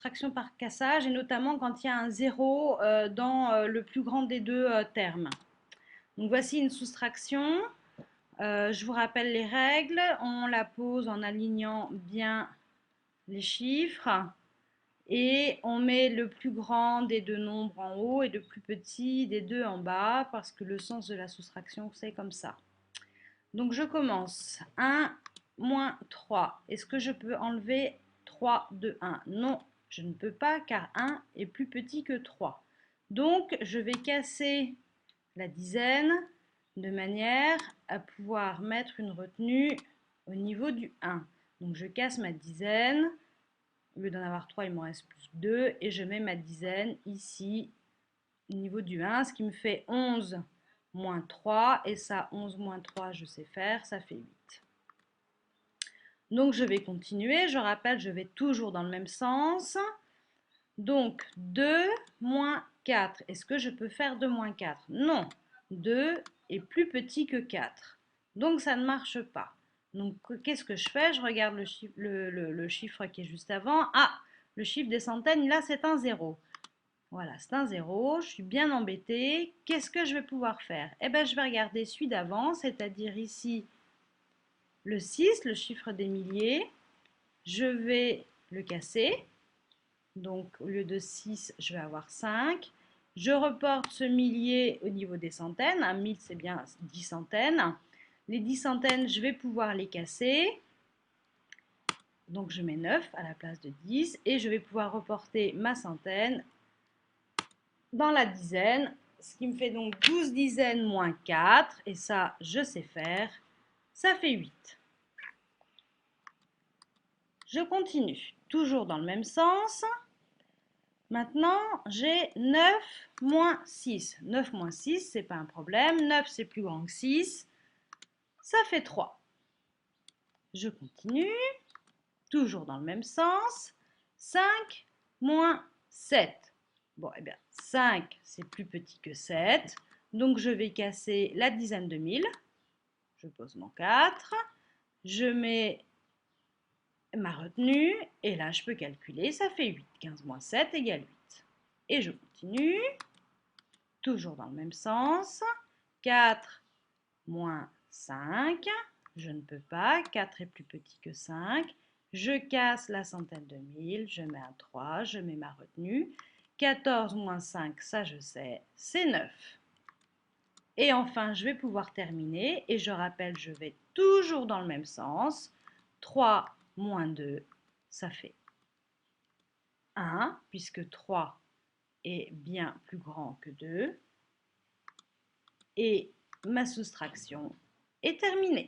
soustraction par cassage, et notamment quand il y a un zéro dans le plus grand des deux termes. Donc voici une soustraction. Je vous rappelle les règles. On la pose en alignant bien les chiffres et on met le plus grand des deux nombres en haut et le plus petit des deux en bas parce que le sens de la soustraction, c'est comme ça. Donc je commence. 1 moins 3. Est-ce que je peux enlever 3 de 1? Non, je ne peux pas car 1 est plus petit que 3. Donc je vais casser la dizaine de manière à pouvoir mettre une retenue au niveau du 1. Donc je casse ma dizaine. Au lieu d'en avoir 3, il m'en reste plus 2. Et je mets ma dizaine ici au niveau du 1, ce qui me fait 11 moins 3, et ça, 11 moins 3, je sais faire, ça fait 8. Donc je vais continuer, je rappelle, je vais toujours dans le même sens. Donc 2 moins 4, est-ce que je peux faire 2 moins 4? Non, 2 est plus petit que 4, donc ça ne marche pas. Donc qu'est-ce que je fais? Je regarde le chiffre qui est juste avant. Ah, le chiffre des centaines, là c'est un 0. Voilà, c'est un 0, je suis bien embêtée. Qu'est-ce que je vais pouvoir faire? Eh bien, je vais regarder celui d'avant, c'est-à-dire ici le 6, le chiffre des milliers. Je vais le casser. Donc, au lieu de 6, je vais avoir 5. Je reporte ce millier au niveau des centaines. Un 1000, c'est bien 10 centaines. Les 10 centaines, je vais pouvoir les casser. Donc, je mets 9 à la place de 10 et je vais pouvoir reporter ma centaine dans la dizaine, ce qui me fait donc 12 dizaines moins 4, et ça, je sais faire, ça fait 8. Je continue, toujours dans le même sens. Maintenant, j'ai 9 moins 6. 9 moins 6, c'est pas un problème. 9, c'est plus grand que 6. Ça fait 3. Je continue, toujours dans le même sens. 5 moins 7. Bon, eh bien, 5, c'est plus petit que 7. Donc, je vais casser la dizaine de 1000. Je pose mon 4. Je mets ma retenue. Et là, je peux calculer. Ça fait 8. 15 moins 7 égale 8. Et je continue. Toujours dans le même sens. 4 moins 5. Je ne peux pas. 4 est plus petit que 5. Je casse la centaine de 1000. Je mets un 3. Je mets ma retenue. 14 moins 5, ça je sais, c'est 9. Et enfin, je vais pouvoir terminer. Et je rappelle, je vais toujours dans le même sens. 3 moins 2, ça fait 1, puisque 3 est bien plus grand que 2. Et ma soustraction est terminée.